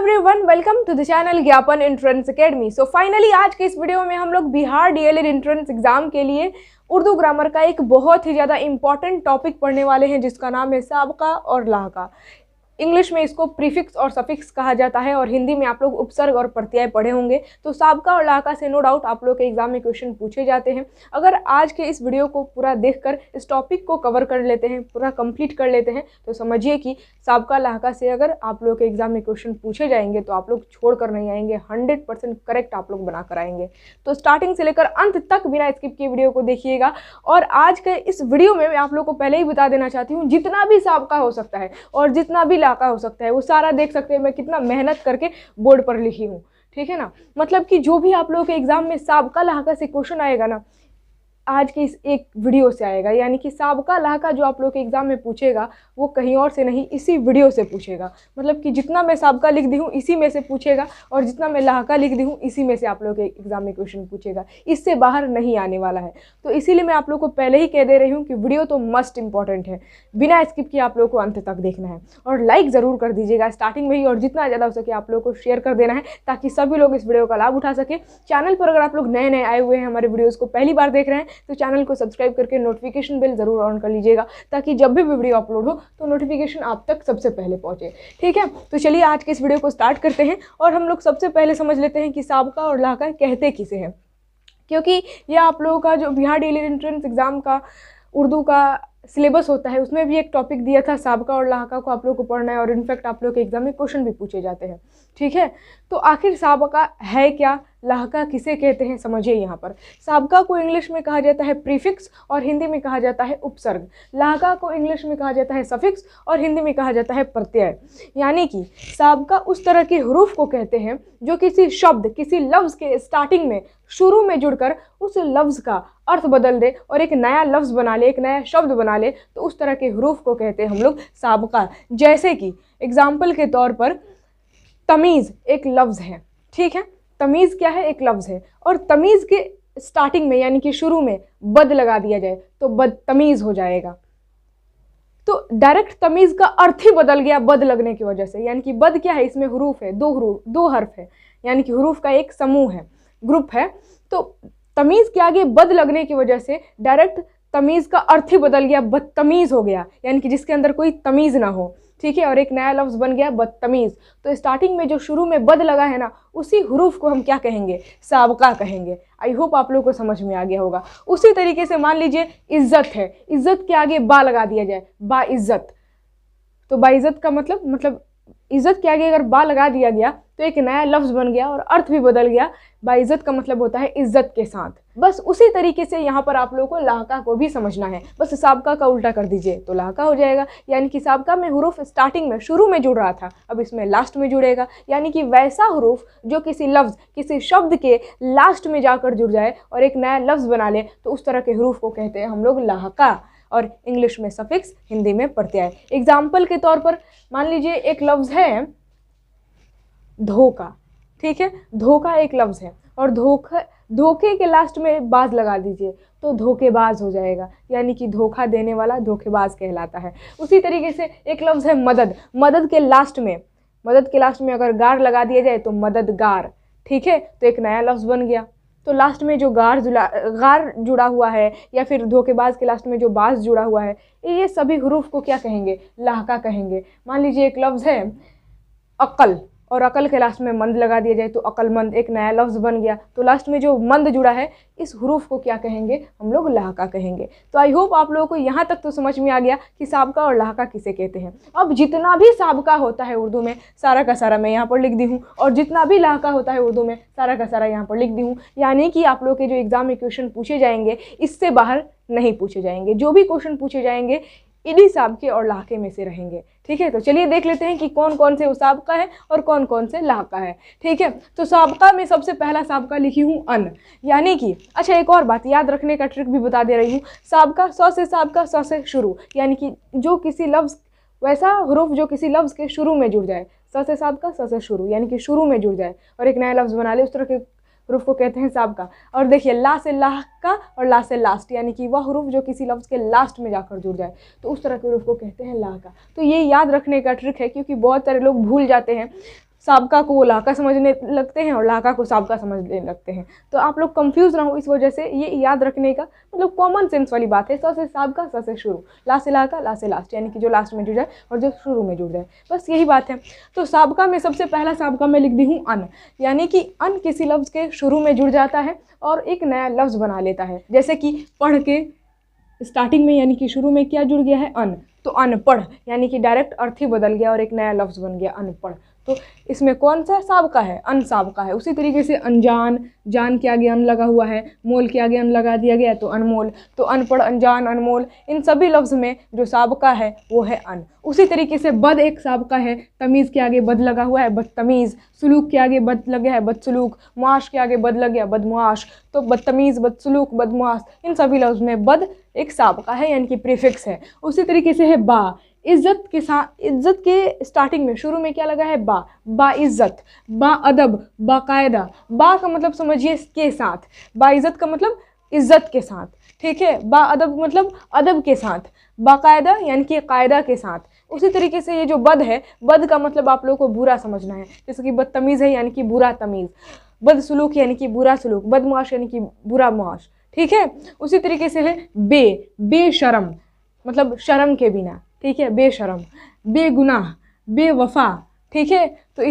Everyone, welcome to the channel Gyapan entrance academy. सो फाइनली आज के इस वीडियो में हम लोग बिहार डीएलएड एंट्रेंस एग्जाम के लिए उर्दू ग्रामर का एक बहुत ही ज़्यादा इंपॉर्टेंट टॉपिक पढ़ने वाले हैं, जिसका नाम है साबका और लाहका। इंग्लिश में इसको प्रीफिक्स और सफिक्स कहा जाता है और हिंदी में आप लोग उपसर्ग और प्रत्यय पढ़े होंगे। तो साबका और लाहका से नो डाउट आप लोग के एग्जाम में क्वेश्चन पूछे जाते हैं। अगर आज के इस वीडियो को पूरा देखकर इस टॉपिक को कवर कर लेते हैं, पूरा कंप्लीट कर लेते हैं, तो समझिए कि साबका लाहका से अगर आप लोग के एग्जाम में क्वेश्चन पूछे जाएंगे तो आप लोग छोड़ कर नहीं आएंगे, 100% करेक्ट आप लोग बना कर आएंगे। तो स्टार्टिंग से लेकर अंत तक बिना स्किप किए वीडियो को देखिएगा। और आज के इस वीडियो में मैं आप लोग को पहले ही बता देना चाहती हूँ, जितना भी साबका हो सकता है और जितना भी लाहका हो सकता है वो सारा देख सकते हैं मैं कितना मेहनत करके बोर्ड पर लिखी हूँ। ठीक है ना, मतलब कि जो भी आप लोगों के एग्जाम में साबका लाहका से क्वेश्चन आएगा ना, आज के इस एक वीडियो से आएगा। यानी कि साबका लाहका जो आप लोग के एग्जाम में पूछेगा वो कहीं और से नहीं, इसी वीडियो से पूछेगा। मतलब कि जितना मैं साबका लिख दी हूँ इसी में से पूछेगा और जितना मैं लाहका लिख दी हूँ इसी में से आप लोग के एग्जाम में क्वेश्चन पूछेगा, इससे बाहर नहीं आने वाला है। तो इसीलिए मैं आप लोग को पहले ही कह दे रही हूँ कि वीडियो तो मस्ट इंपॉर्टेंट है, बिना स्किप किए आप लोग को अंत तक देखना है। और लाइक ज़रूर कर दीजिएगा स्टार्टिंग में ही, और जितना ज़्यादा हो सके आप लोग को शेयर कर देना है ताकि सभी लोग इस वीडियो का लाभ उठा सके। चैनल पर अगर आप लोग नए नए आए हुए हैं, हमारे वीडियोज़ को पहली बार देख रहे हैं, तो चैनल को सब्सक्राइब करके नोटिफिकेशन बेल जरूर ऑन कर लीजिएगा ताकि जब भी वीडियो अपलोड हो तो नोटिफिकेशन आप तक सबसे पहले पहुंचे। ठीक है, तो चलिए आज के इस वीडियो को स्टार्ट करते हैं और हम लोग सबसे पहले समझ लेते हैं कि साबका और लाहका कहते किसे हैं। क्योंकि यह आप लोगों का जो बिहार डीएलएड एंट्रेंस एग्जाम का उर्दू का सिलेबस होता है उसमें भी एक टॉपिक दिया था, साबका और लाहका को आप लोग को पढ़ना है और इनफैक्ट आप लोग के एग्जाम में क्वेश्चन भी पूछे जाते हैं। ठीक है, तो आखिर साबका है क्या, लाहका किसे कहते हैं, समझिए। यहाँ पर साबका को इंग्लिश में कहा जाता है प्रीफिक्स और हिंदी में कहा जाता है उपसर्ग। लाहका को इंग्लिश में कहा जाता है सफिक्स और हिंदी में कहा जाता है प्रत्यय। यानी कि साबका उस तरह के हरूफ को कहते हैं जो किसी शब्द, किसी लफ्ज़ के स्टार्टिंग में, शुरू में जुड़कर उस लफ्ज़ का अर्थ बदल दे और एक नया लफ्ज़ बना ले, एक नया शब्द बना ले, तो उस तरह के हरूफ को कहते हैं हम लोग साबका। जैसे कि एग्जाम्पल के तौर पर तमीज़ एक लफ्ज़ है। ठीक है, तमीज़ क्या है, एक लफ्ज़ है, और तमीज़ के स्टार्टिंग में यानी कि शुरू में बद लगा दिया जाए तो बदतमीज़ हो जाएगा। तो डायरेक्ट तमीज़ का अर्थ ही बदल गया बद लगने की वजह से। यानी कि बद क्या है, इसमें हरूफ है, दो हर्फ है, यानी कि हरूफ का एक समूह है, ग्रुप है। तो तमीज़ के आगे बद लगने की वजह से डायरेक्ट तमीज़ का अर्थ ही बदल गया, बदतमीज़ हो गया, यानी कि जिसके अंदर कोई तमीज़ ना हो। ठीक है, और एक नया लफ्ज़ बन गया बदतमीज़। तो स्टार्टिंग में जो शुरू में बद लगा है ना, उसी हरूफ को हम क्या कहेंगे, साबका कहेंगे। आई होप आप लोग को समझ में आ गया होगा। उसी तरीके से मान लीजिए इज्जत है, इज्जत के आगे बा लगा दिया जाए, बा इज्जत। तो बा इज्जत का मतलब इज्जत के आगे अगर बा लगा दिया गया तो एक नया लफ्ज़ बन गया और अर्थ भी बदल गया। बाइज्जत का मतलब होता है इज्जत के साथ। बस उसी तरीके से यहाँ पर आप लोगों को लाहका को भी समझना है। बस साबका का उल्टा कर दीजिए तो लाहका हो जाएगा। यानी कि साबका में हरूफ स्टार्टिंग में, शुरू में जुड़ रहा था, अब इसमें लास्ट में जुड़ेगा। यानी कि वैसा हरूफ जो किसी लफ्ज़, किसी शब्द के लास्ट में जाकर जुड़ जाए और एक नया लफ्ज़ बना ले, तो उस तरह के हरूफ को कहते हैं हम लोग लाहका, और इंग्लिश में सफिक्स, हिंदी में प्रत्यय। एग्जाम्पल के तौर पर मान लीजिए एक लफ्ज़ है धोखा। ठीक है, धोखा एक लफ्ज़ है और धोखे के लास्ट में बाज लगा दीजिए तो धोखेबाज हो जाएगा। यानी कि धोखा देने वाला धोखेबाज कहलाता है। उसी तरीके से एक लफ्ज़ है मदद। मदद के लास्ट में अगर गार लगा दिया जाए तो मददगार। ठीक है, तो एक नया लफ्ज़ बन गया। तो लास्ट में जो गार जुड़ा हुआ है या फिर धोखेबाज के लास्ट में जो बाज जुड़ा हुआ है, ये सभी हरूफ को क्या कहेंगे, लाहका कहेंगे। मान लीजिए एक लफ्ज़ है अक्ल और अकल के लास्ट में मंद लगा दिया जाए तो अकलमंद, एक नया लफ्ज़ बन गया। तो लास्ट में जो मंद जुड़ा है इस हरूफ को क्या कहेंगे, हम लोग लाहका कहेंगे। तो आई होप आप लोगों को यहाँ तक तो समझ में आ गया कि साबका और लाहका किसे कहते हैं। अब जितना भी साबका होता है उर्दू में सारा का सारा मैं यहाँ पर लिख दी हूँ, और जितना भी लाहका होता है उर्दू में सारा का सारा यहाँ पर लिख दी हूँ। यानी कि आप लोग के जो एग्जाम में क्वेश्चन पूछे जाएंगे इससे बाहर नहीं पूछे जाएंगे। जो भी क्वेश्चन पूछे जाएंगे इन्हीं साबके और लाहके में से रहेंगे। ठीक है, तो चलिए देख लेते हैं कि कौन कौन से साबका है और कौन कौन से लाहका है। ठीक है, तो साबका में सबसे पहला साबका लिखी हूँ अन। यानी कि अच्छा, एक और बात याद रखने का ट्रिक भी बता दे रही हूँ। साबका सौ से साबका, सौ से शुरू, यानी कि जो किसी लफ्ज़, वैसा हरूफ जो किसी लफ्ज़ के शुरू में जुड़ जाए। सौ से साबका, सौ से शुरू, यानी कि शुरू में जुड़ जाए और एक नया लफ्ज़ बना ले, उस तरह के हरूफ को कहते हैं साबका। और देखिए ला से लाहका और ला से लास्ट, यानी कि वह हरूफ जो किसी लफ्ज़ के लास्ट में जाकर जुड़ जाए, तो उस तरह के हरूफ को कहते हैं लाहका। तो ये याद रखने का ट्रिक है, क्योंकि बहुत सारे लोग भूल जाते हैं। साबका को वो लाका समझने लगते हैं और लाका को साबका समझने लगते हैं। तो आप लोग कंफ्यूज ना हो इस वजह से, ये याद रखने का मतलब कॉमन सेंस वाली बात है। स से साबका, स से शुरू, ला से लाका, ला से लास्ट, यानी कि जो लास्ट में जुड़ जाए और जो शुरू में जुड़ जाए, बस यही बात है। तो साबका में सबसे पहला साबका मैं लिख दी हूँ अन, यानी कि अन किसी लफ्ज़ के शुरू में जुड़ जाता है और एक नया लफ्ज़ बना लेता है। जैसे कि पढ़ के स्टार्टिंग में यानी कि शुरू में क्या जुड़ गया है, अन, तो अनपढ़, यानी कि डायरेक्ट अर्थ ही बदल गया और एक नया लफ्ज़ बन गया अनपढ़। तो इसमें कौन सा साबका है, अन साबका है। उसी तरीके से अनजान, जान के आगे अन लगा हुआ है, मोल के आगे अन लगा दिया गया तो अनमोल। तो अनपढ़, अनजान, अनमोल, इन सभी लफ्ज़ में जो साबका है वो है अन। उसी तरीके से बद एक साबका है, तमीज़ के आगे बद लगा हुआ है बदतमीज़, सुलूक के आगे बद लगा है बदसुलूक, मुआश के आगे बद लग गया बदमुआश। तो बदतमीज़, बदसुलूक, बदमुआश, इन सभी लफ्ज़ में बद एक साबका है यानी कि प्रीफिक्स है। उसी तरीके से है बा, इज़्ज़त के साथ, इज़्ज़त के स्टार्टिंग में शुरू में क्या लगा है, बा, बा इज़्ज़त, बा अदब, बाकायदा। बा का मतलब समझिए के साथ, बा इज़्ज़त का मतलब इज़्ज़त के साथ, ठीक है। बा अदब मतलब अदब के साथ, बाकायदा यानी कि कायदा के साथ। उसी तरीके से ये जो बद है, बद का मतलब आप लोगों को बुरा समझना है, जैसे कि बदतमीज़ है यानी कि बुरा तमीज़, बदसुलूक यानी कि बुरा सुलूक, बदमुआश यानी कि बुरा मुआश, ठीक है। उसी तरीके से है बेशरम, मतलब शर्म के बिना, ठीक है, बेशरम, बेगुनाह, बेवफा, ठीक है। तो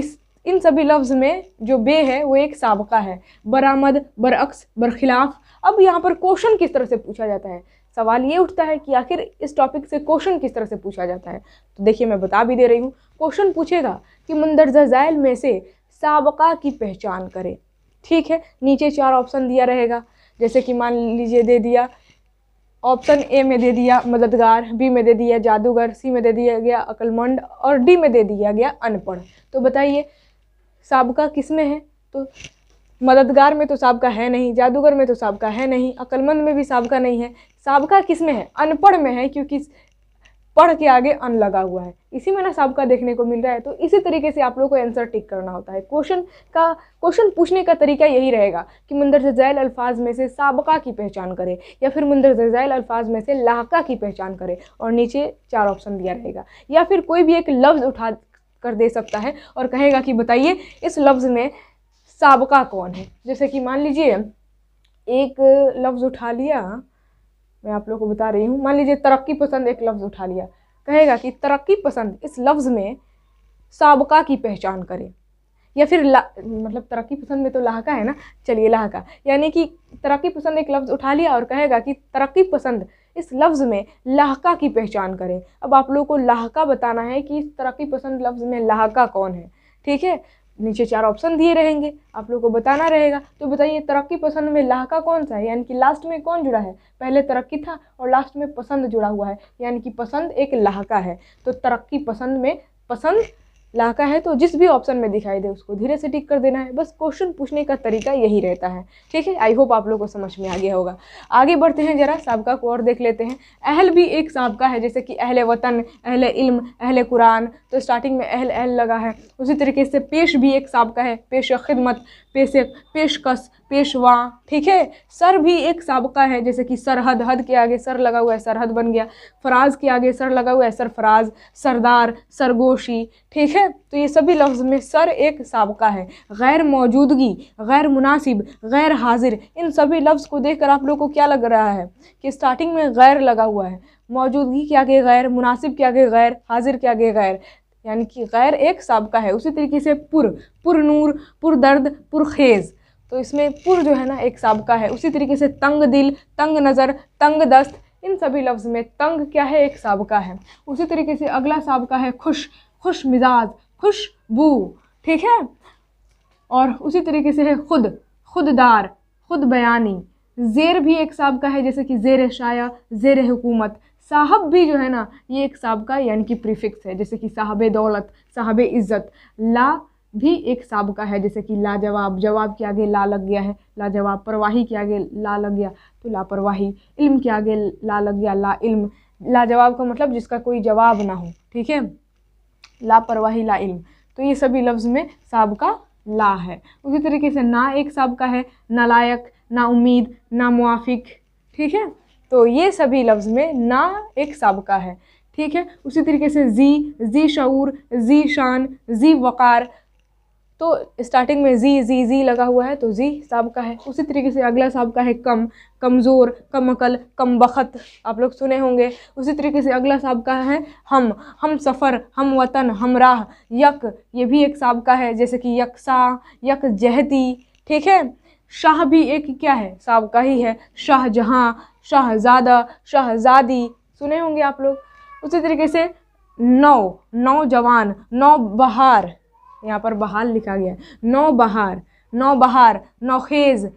इन सभी लफ्ज़ में जो बे है वो एक साबका है। बरामद, बरअक्स, बरखिलाफ। अब यहाँ पर क्वेश्चन किस तरह से पूछा जाता है, सवाल ये उठता है कि आखिर इस टॉपिक से क्वेश्चन किस तरह से पूछा जाता है। तो देखिए मैं बता भी दे रही हूँ, क्वेश्चन पूछेगा कि मुंदरजा ज़ैल में से साबका की पहचान करें, ठीक है। नीचे 4 ऑप्शन दिया रहेगा, जैसे कि मान लीजिए दे दिया ऑप्शन ए में दे दिया मददगार, बी में दे दिया जादूगर, सी में दे दिया गया अक्लमंद और डी में दे दिया गया अनपढ़। तो बताइए साबका किस में है, तो मददगार में तो साबका है नहीं, जादूगर में तो साबका है नहीं, अक्लमंद में भी साबका नहीं है। साबका किस में है, अनपढ़ में है, क्योंकि पढ़ के आगे अन लगा हुआ है, इसी में ना साबका देखने को मिल रहा है। तो इसी तरीके से आप लोगों को आंसर टिक करना होता है। क्वेश्चन पूछने का तरीका यही रहेगा कि मुंदरजा ज़ैल अल्फाज में से साबका की पहचान करें या फिर मुंदरजा ज़ैल अल्फाज में से लाहका की पहचान करें, और नीचे 4 ऑप्शन दिया रहेगा। या फिर कोई भी एक लफ्ज़ उठा कर दे सकता है और कहेगा कि बताइए इस लफ्ज़ में साबका कौन है। जैसे कि मान लीजिए एक लफ्ज़ उठा लिया, मैं आप लोगों को बता रही हूँ, मान लीजिए तरक्की पसंद एक लफ्ज़ उठा लिया, कहेगा कि तरक्की पसंद इस लफ्ज़ में साबका की पहचान करें। या फिर मतलब तरक्की पसंद में तो लाहका है ना, चलिए लाहका, यानी कि तरक्की पसंद एक लफ्ज़ उठा लिया और कहेगा कि तरक्की पसंद इस लफ्ज़ में लाहका की पहचान करें। अब आप लोगों को लाहका बताना है कि इस तरक्की पसंद लफ्ज़ में लाहका कौन है, ठीक है। नीचे 4 ऑप्शन दिए रहेंगे, आप लोगों को बताना रहेगा। तो बताइए तरक्की पसंद में लाहका कौन सा है, यानी कि लास्ट में कौन जुड़ा है, पहले तरक्की था और लास्ट में पसंद जुड़ा हुआ है, यानी कि पसंद एक लाहका है। तो तरक्की पसंद में पसंद लाहका है, तो जिस भी ऑप्शन में दिखाई दे उसको धीरे से टिक कर देना है। बस क्वेश्चन पूछने का तरीका यही रहता है, ठीक है। आई होप आप लोगों को समझ में आ गया होगा। आगे बढ़ते हैं, जरा साबका को और देख लेते हैं। अहल भी एक साबका है, जैसे कि अहले वतन, अहले इल्म, अहले कुरान, तो स्टार्टिंग में अहल अहल लगा है। उसी तरीके से पेश भी एक साबका है, पेश खिदमत, पेशकश, पेशवा, ठीक है। सर भी एक साबका है, जैसे कि सरहद, हद के आगे सर लगा हुआ है सरहद बन गया। फराज के आगे सर लगा हुआ है सरफराज, सरदार, सरगोशी, ठीक है। तो ये सभी लफ्ज़ में सर एक साबका है। गैर मौजूदगी, गैर मुनासिब, गैर हाजिर, इन सभी लफ्ज़ को देखकर आप लोगों को क्या लग रहा है कि स्टार्टिंग में गैर लगा हुआ है, मौजूदगी के आगे गैर, मुनासिब के आगे गैर, हाजिर के आगे गैर, यानी कि गैर एक साबका है। उसी तरीके से पुरनूर, पुरदर्द, पुरखेज़, तो इसमें पुर जो है ना एक साबका है। उसी तरीके से तंग दिल, तंग नज़र, तंग दस्त, इन सभी लफ्ज़ में तंग क्या है, एक साबका है। उसी तरीके से अगला साबका है खुश मिजाज, खुशबू, ठीक है। और उसी तरीके से है खुददार, खुद बयानी। ज़ेर भी एक साबका है, जैसे कि ज़ेर शाया, ज़ेर हुकूमत। साहब भी जो है ना ये एक साबका यानी कि प्रीफिक्स है, जैसे कि साहब दौलत, साहब इज़्ज़त। ला भी एक साबका है, जैसे कि लाजवाब, जवाब के आगे ला लग गया है लाजवाब। परवाही के आगे ला लग गया तो लापरवाही। इल्म के आगे ला लग गया ला इल्म। लाजवाब का मतलब जिसका कोई जवाब ना हो, ठीक है। लापरवाही, ला इल्म, तो ये सभी लफ्ज़ में साबका ला है। उसी तरीके से ना एक साबका है, नालायक, ना उम्मीद, ना मुआफिक, ठीक है। तो ये सभी लफ्ज़ में ना एक साबका है, ठीक है। उसी तरीके से जी शऊर, जी शान, जी वक़ार, तो स्टार्टिंग में जी लगा हुआ है तो जी साबका है। उसी तरीके से अगला साबका है कम, कमज़ोर, कम अकल, कम बखत, आप लोग सुने होंगे। उसी तरीके से अगला साबका है हम सफ़र, हम वतन, हम राह, यक, ये भी एक साबका है, जैसे कि यकसा, यक जहती, ठीक है। शाह भी एक क्या है, साबका ही है, शाहजहाँ, शाहज़ादा, शाहज़ादी, सुने होंगे आप लोग। उसी तरीके से नौजवान, नौबहार, यहाँ पर बहार लिखा गया है, नौबहार, नौखेज़,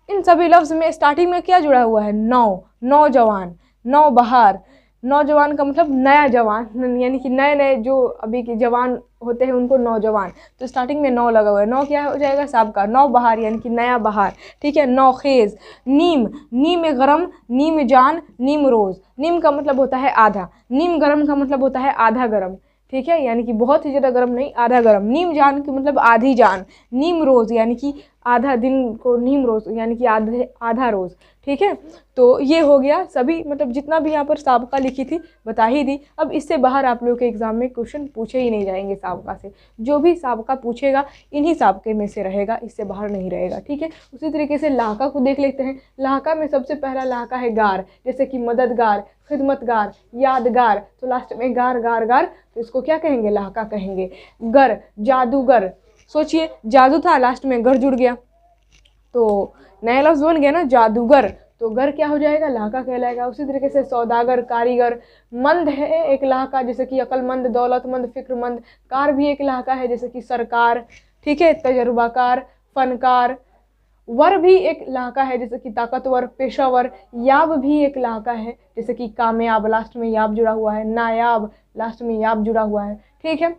इन सभी लफ्ज़ में स्टार्टिंग में क्या जुड़ा हुआ है, नौजवान, नौबहार। नौजवान का मतलब नया जवान, यानी कि नए नए जो अभी के जवान होते हैं उनको नौजवान, तो स्टार्टिंग में नौ लगा हुआ है, नौ क्या हो जाएगा, साबका। नौबहार यानी कि नया बहार, ठीक है। नौखेज़, नीम गरम, नीम जान, नीम रोज़, नीम का मतलब होता है आधा, नीम गरम का मतलब होता है आधा गरम, ठीक है, यानी कि बहुत ही ज़्यादा गर्म नहीं, आधा गर्म। नीम जान के मतलब आधी जान, नीम रोज़ यानी कि आधा दिन को नीम रोज़ यानी कि आधा रोज़, ठीक है। तो ये हो गया सभी, मतलब जितना भी यहाँ पर साबका लिखी थी बता ही दी। अब इससे बाहर आप लोगों के एग्ज़ाम में क्वेश्चन पूछे ही नहीं जाएंगे साबका से, जो भी साबका पूछेगा इन्हीं साबके में से रहेगा, इससे बाहर नहीं रहेगा, ठीक है। उसी तरीके से लहाका को देख लेते हैं। लहाका में सबसे पहला लहाका है गार, जैसे कि मददगार, खिदमतगार, यादगार, तो लास्ट में गार गार गार, तो इसको क्या कहेंगे, लहाका कहेंगे। गर, जादूगर, सोचिए जादू था, लास्ट में गर जुड़ गया तो नया लफ्ज़ बन गया ना, जादूगर, तो गर क्या हो जाएगा, लहाका कहलाएगा। उसी तरीके से सौदागर, कारीगर, मंद है एक लहाका, जैसे कि अक्लमंद, दौलतमंद, फिक्रमंद। कार भी एक लहाका है, जैसे कि सरकार, ठीक है, तजर्बाकार, फनकार। वर भी एक लहाका है, जैसे कि ताकतवर, पेशावर। याब भी एक लहाका है, जैसे कि कामयाब, लास्ट में याब जुड़ा हुआ है। नायाब, लास्ट में याब जुड़ा हुआ है, ठीक है।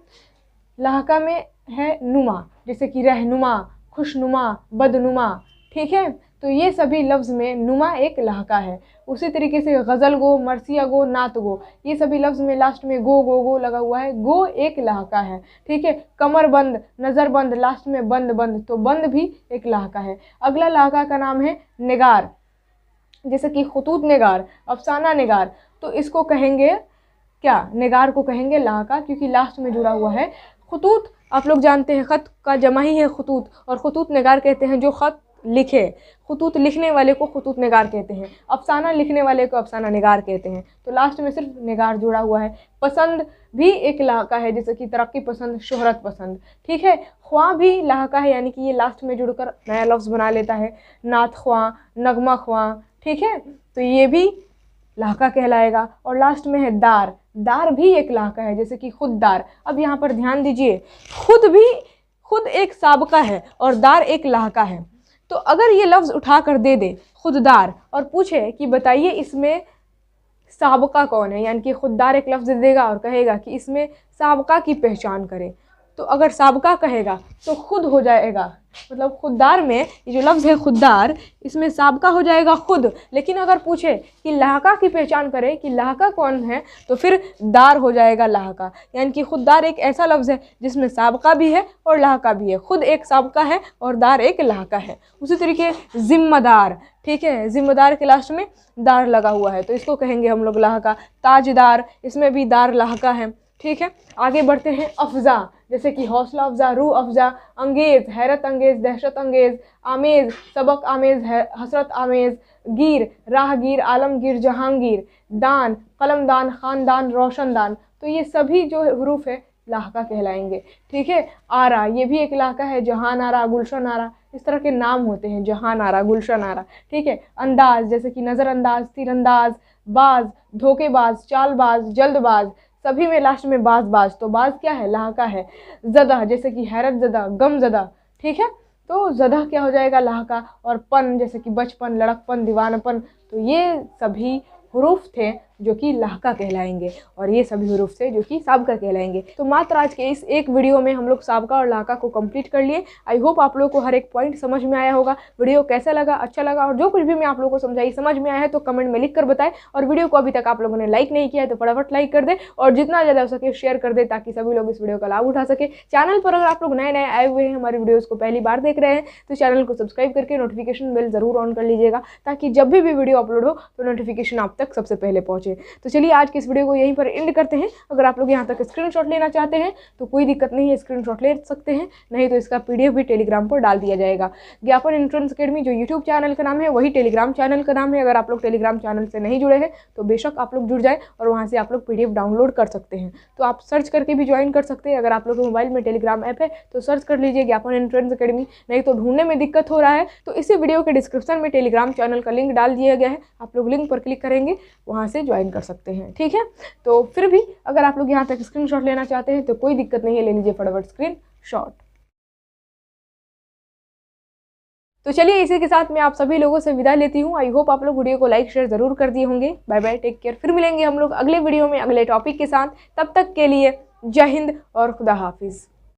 लहाका में है नुमा, जैसे कि रहनुमा, खुशनुमा, बदनुमा, ठीक है। तो ये सभी लफ्ज़ में नुमा एक लहाका है। उसी तरीके से गज़ल गो, मरसिया गो, नात गो, ये सभी लफ्ज़ में लास्ट में गो लगा हुआ है, गो एक लहाका है, ठीक है। कमर बंद, नज़र बंद, लास्ट में बंद, तो बंद भी एक लहाका है। अगला लहाका का नाम है निगार, जैसे कि खुतूत निगार, अफसाना निगार, तो इसको कहेंगे क्या, निगार को कहेंगे लहाका, क्योंकि लास्ट में जुड़ा हुआ है। खुतूत आप लोग जानते हैं, ख़त का जमा ही है खुतूत, और खुतूत निगार कहते हैं जो ख़त लिखे। खुतूत लिखने वाले को खुतूत निगार कहते हैं, अफसाना लिखने वाले को अफसाना निगार कहते हैं, तो लास्ट में सिर्फ निगार जुड़ा हुआ है। पसंद भी एक लहाका है, जैसे कि तरक्की पसंद, शोहरत पसंद, ठीक है। ख्वाह भी लहाका है, यानी कि ये लास्ट में जुड़कर नया लफ्ज़ बना लेता है। नात ख्वाह, नगमा ख्वाह, ठीक है, तो ये भी लहाका कहलाएगा। और लास्ट में है दार, दार भी एक लहाका है, जैसे कि खुददार। अब यहाँ पर ध्यान दीजिए, खुद एक साबका है और दार एक लहाका है। तो अगर ये लफ्ज़ उठा कर दे दे खुददार और पूछे कि बताइए इसमें साबका कौन है, यानी कि खुददार एक लफ्ज़ देगा और कहेगा कि इसमें साबका की पहचान करें, तो अगर साबका कहेगा तो खुद हो जाएगा, मतलब खुददार में ये जो लफ्ज़ है खुददार, इसमें साबका हो जाएगा खुद। लेकिन अगर पूछे कि लहाका की पहचान करे कि लहाका कौन है, तो फिर दार हो जाएगा लहाका, यानी कि खुददार एक ऐसा लफ्ज़ है जिसमें साबका भी है और लहाका भी है। खुद एक साबका है और दार एक लहाका है। उसी तरीके ज़िम्मेदार, ठीक है, ज़िम्मेदार के लास्ट में दार लगा हुआ है, तो इसको कहेंगे हम लोग लहाका। ताजदार, इसमें भी दार लहाका है, ठीक है। आगे बढ़ते हैं। अफ़ज़ा, जैसे कि हौसला अफ़ज़ा, रूह अफ़ज़ा, अंगेज़, हैरत अंगेज़, दहशत अंगेज़, आमेज़, सबक आमेज़, हसरत आमेज़, गिर, राहगीर, आलमगीर, जहांगीर, दान, कलमदान, ख़ानदान, रोशनदान, तो ये सभी जो हरूफ है लहाका कहलाएंगे, ठीक है। आरा, ये भी एक लहाका है, जहान आरा, गुलशन आरा, इस तरह के नाम होते हैं, जहान आरा, गुलशन आरा, ठीक है। अंदाज़, जैसे कि नज़रअंदाज, तीरंदाज, बाज, धोखेबाज, चालबाज, जल्दबाज, सभी में लास्ट में बाज, तो बाज क्या है, लहाका है। ज़दा, जैसे कि हैरत ज़दा, गम ज़दा, ठीक है, तो ज़दा क्या हो जाएगा, लहाका। और पन, जैसे कि बचपन, लड़कपन, दीवानापन, तो ये सभी हुरूफ थे जो कि लहाका कहलाएंगे, और ये सभी हुरूफ थे जो कि साबका कहलाएंगे। तो मात्र आज के इस एक वीडियो में हम लोग साबका और लहाका को कंप्लीट कर लिए। आई होप आप लोगों को हर एक पॉइंट समझ में आया होगा। वीडियो कैसा लगा, अच्छा लगा, और जो कुछ भी मैं आप लोगों को समझाई समझ में आया है तो कमेंट में लिख कर बताएं। और वीडियो को अभी तक आप लोगों ने लाइक नहीं किया है तो फटाफट लाइक कर दे, और जितना ज़्यादा हो सके शेयर कर दे, ताकि सभी लोग इस वीडियो का लाभ उठा सके। चैनल पर अगर आप लोग नए आए हुए हैं, हमारी वीडियोज़ को पहली बार देख रहे हैं, तो चैनल को सब्सक्राइब करके नोटिफिकेशन बेल ज़रूर ऑन कर लीजिएगा, ताकि जब भी वीडियो अपलोड हो तो नोटिफिकेशन आप तक सबसे पहले पहुँचे। पहुँचे। तो चलिए आज की इस वीडियो को यहीं पर एंड करते हैं। अगर आप लोग यहाँ तक स्क्रीनशॉट लेना चाहते हैं तो कोई दिक्कत नहीं है, स्क्रीनशॉट ले सकते हैं, नहीं तो इसका PDF भी टेलीग्राम पर डाल दिया जाएगा। ज्ञापन एंट्रेंस अकेडमी जो यूट्यूब चैनल का नाम है वही टेलीग्राम चैनल का नाम है। अगर आप लोग टेलीग्राम चैनल से नहीं जुड़े हैं तो बेशक आप लोग जुड़ जाए और वहाँ से आप लोग PDF डाउनलोड कर सकते हैं। तो आप सर्च करके भी ज्वाइन कर सकते हैं। अगर आप लोग के मोबाइल में टेलीग्राम ऐप है तो सर्च कर लीजिए ज्ञापन एंट्रेंस अकेडमी, नहीं तो ढूंढने में दिक्कत हो रहा है तो इसी वीडियो के डिस्क्रिप्शन में टेलीग्राम चैनल का लिंक डाल दिया गया है, आप लोग लिंक पर क्लिक करेंगे वहाँ से ज्वाइन कर सकते हैं। ठीक है, तो फिर भी अगर आप लोग यहाँ तक स्क्रीनशॉट लेना चाहते हैं तो कोई दिक्कत नहीं है, ले लीजिए फटाफट स्क्रीनशॉट। तो चलिए इसी के साथ मैं आप सभी लोगों से विदा लेती हूँ। आई होप आप लोग वीडियो को लाइक शेयर जरूर कर दिए होंगे। Bye bye, take care. फिर मिलेंगे हम लोग अगले वीडियो में अगले टॉपिक के साथ। तब तक के लिए जय हिंद और खुदा हाफिज़।